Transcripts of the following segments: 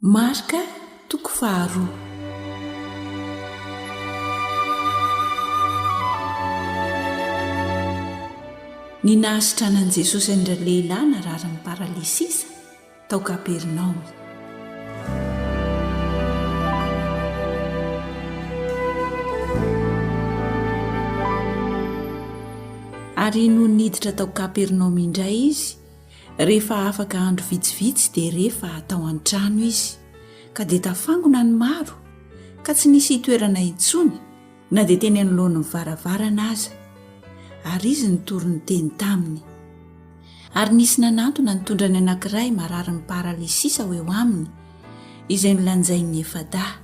Marka toko faharoa. Ny nahasitranan'i Jesosy indray lehilahy nararin'ny paralisisa tao Kapernaomy. Ary nony niditra tao Kapernaomy indray izy, rehefa afaka andro vitsivitsy dia rehefa tao an-trano izy, ka dia tafangona ny maro, ka tsy nisy hitoerana intsony, na dia teny anoloan'ny varavarana aza, ary izy nitory ny teny tamin'y. Ary nisy nanantona nitondra ny anankiray mararin'ny paralisisa ho eo aminy, izay nolanjain'efa-dahy,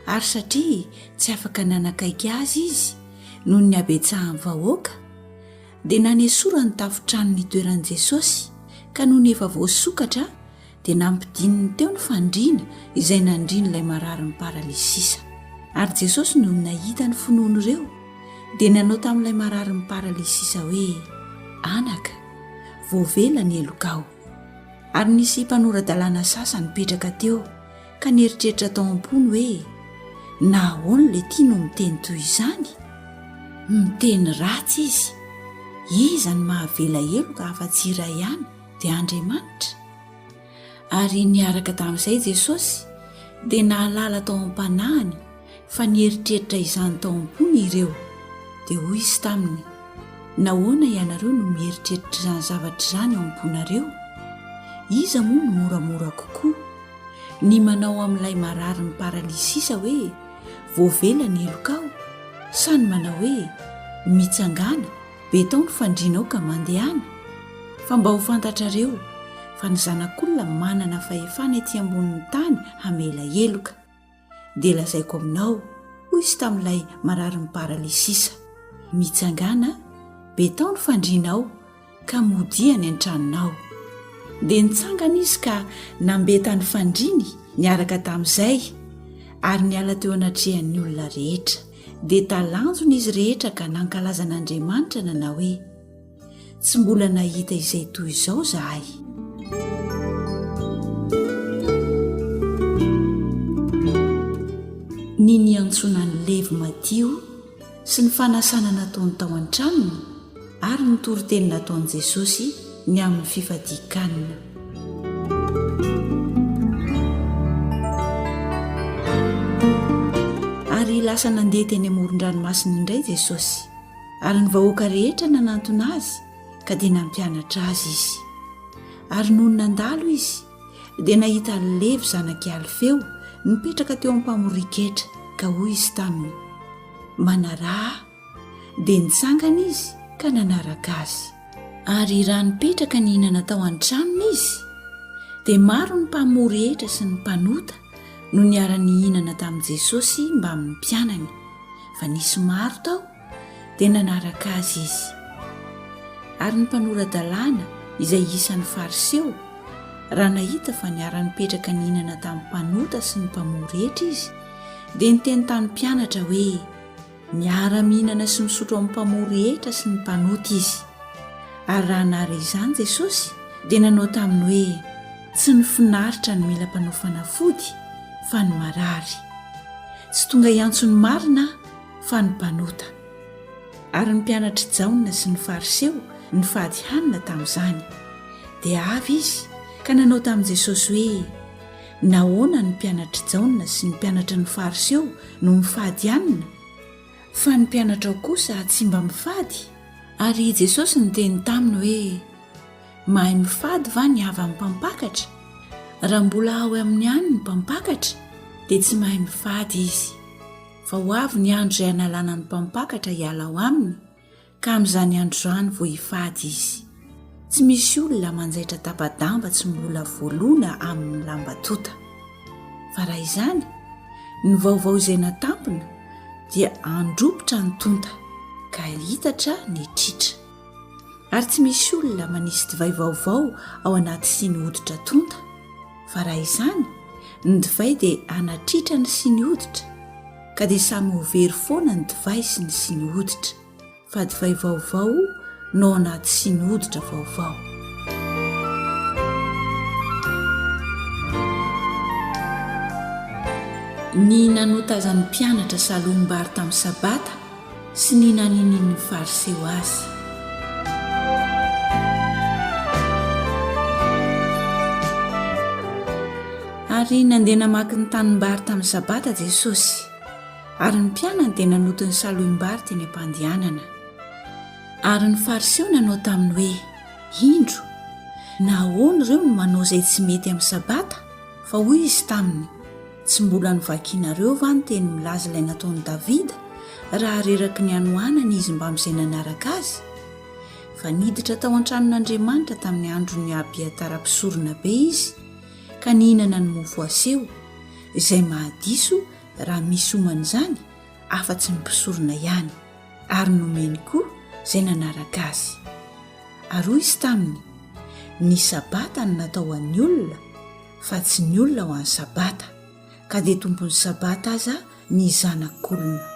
ary satria tsy afaka nanakaiky azy izy noho ny habetsahan'ny vahoaka, dia nanesora ny tafontrano nitoeran'i Jesosy, ka noho ny efa voasokatra dia nampidininy teo ny fandriana izay nandrian'ilay mararin'ny paralisisa. Ary Jesosy noho nahita ny finoan'ireo dia nanao tamin'ilay mararin'ny paralisisa hoe, anaka, voavela ny elokao. Ary nisy mpanora-dalàna sasany nipetraka teo, ka nieritreritra tao am-pony hoe, Nahoana Ilehity no miteny toy izany? Miteny ratsy izy. Iza ny mahavela eloka afa-tsy iray ihany dia Andriamanitra. Ary niaraka tamin'izay Jesosy dia nahalala tao am-panahiny fa nieritreritra izany tao am-pony ireo, dia hoy izy taminy, nahoana ianareo no mieritreritra izany zavatra izany ao am-ponareo? Iza moa no moramora kokoa, ny manao amin'ilay mararin'ny paralisisa hoe voavela ny elokao, sa ny manao hoe mitsangana, betao ny fandrianao ka mandehana? Fa mba ho fantatrareo fa ny zanak'olona manana fahefana ety ambonin'ny tany hamela eloka, dia lazaiko aminao, hoy izy tamin'ilay mararin'ny paralisisa, mitsangana, betao ny fandrianao ka modia ny an-tranonao. Dia nitsangana izy ka nambeta ny fandriny niaraka tamin'izay, ary niala teo anatrehan'ny olona rehetra, dia talanjona izy rehetra ka nankalaza n'Andriamanitra nanao hoe, tsy mbola nahita izay toy izao zahay. Ny niantsonan'ny levy madio sy ny fanasana nataony tao an-tranony, ary ny toriteny nataon'i Jesosy ny amin'ny fifadikanina. Ary lasa nandeha teny amoron-dranomasina indray Jesosy, ary ny vahoaka rehetra nanantona azy ka dia nampianatra azy izy. Ary noho nandalo izy dia nahita Levy zanaky Alfeo nipetraka teo am-pamoriketra, ka hoy izy taminy, manaraha, dia nitsangana izy ka nanaraka azy. Ary raha nipetraka ny hinana tao an-tranony izy, dia maro ny mpamory rehetra sy ny mpanota no niara-ny hinana tamin'i Jesosy mba amin'ny mpianany, fa nisy maro tao dia nanaraka azy izy. Ary ny mpanora-dalàna izay isan'ny fariseo, raha nahita fa niara-nipetraka ny hinana tamin'ny mpanota sy ny mpamory rehetra izy, dia niteny tamin'ny mpianatra hoe miara-mihinana sy misotro amin'ny mpamory rehetra sy ny mpanota izy. Ary raha nahare izany Jesosy dia nanao taminy hoe tsy ny finaritra ny mila mpanao fanafody, fa ny marary, tsy tonga iantso ny marina fa ny mpanota. Ary ny mpianatra jaona sy ny fariseo nifady hanina tamin'izany, dia avy izy ka nanao tamin'i Jesosy hoe, nahoana ny mpianatra jaona sy ny mpianatra ny fariseo no mifady hanina, fa ny mpianatra kosa tsy mba mifady? Ary Jesosy niteny taminy hoe, mahay mifady va ny avy amin'ny mpampakatra? Raha mbola ao amin'ny any ny mpampakatra dia tsy mahay mifady izy, fa ho avy ny andro izay analana ny mpampakatra hiala ao aminy, ka amin'izany andro izany vao hifady izy. Tsy misy olona manjaitra tapa-damba tsy mbola voalona amin'ny lamba tota. Fa raha izany, ny vaovao izay natampina dia andropotra ny tonta, ka hitatra ny tritra. Ary tsy misy olona manisy divay vaovao ao anaty siny hoditra tonta, fa raha izany, ny divay dia anatritra ny siny hoditra, ka dia samy ho very foana ny divay sy ny siny hoditra, fa divay vaovao no anaty siny hoditra vaovao. ny nanotazan'ny mpianatra salohim-bary tamin'ny sabata sy ny nanininy fariseo azy. Ary nandeha namaky ny tanimbary tamin'ny sabata Jesosy, ary ny mpianany dia nanoto ny salohim-bary teny am-pandehanana. Ary ny fariseo nanao taminy hoe, indro, nahoana ireo no manao izay tsy mety amin'ny sabata? Fa hoy izy taminy, tsy mbola novakianareo va ny teny milaza ilay nataon'i Davida raha reraky ny anoanany izy mba amin'izay nanaraka azy? Fa niditra tao an-tranon'Andriamanitra tamin'ny andron'ny Abiatara-pisorona be izy, ka nihinana ny mofo aseho, izay mahadiso raha misy omana izany afa-tsy ny mpisorona ihany, ary nomeny koa izay nanaraka azy. Ary hoy izy taminy, ny sabata no natao an'ny olona, fa tsy ny olona ho an'ny sabata, ka dia tompon'ny sabata aza ny zanak'olona.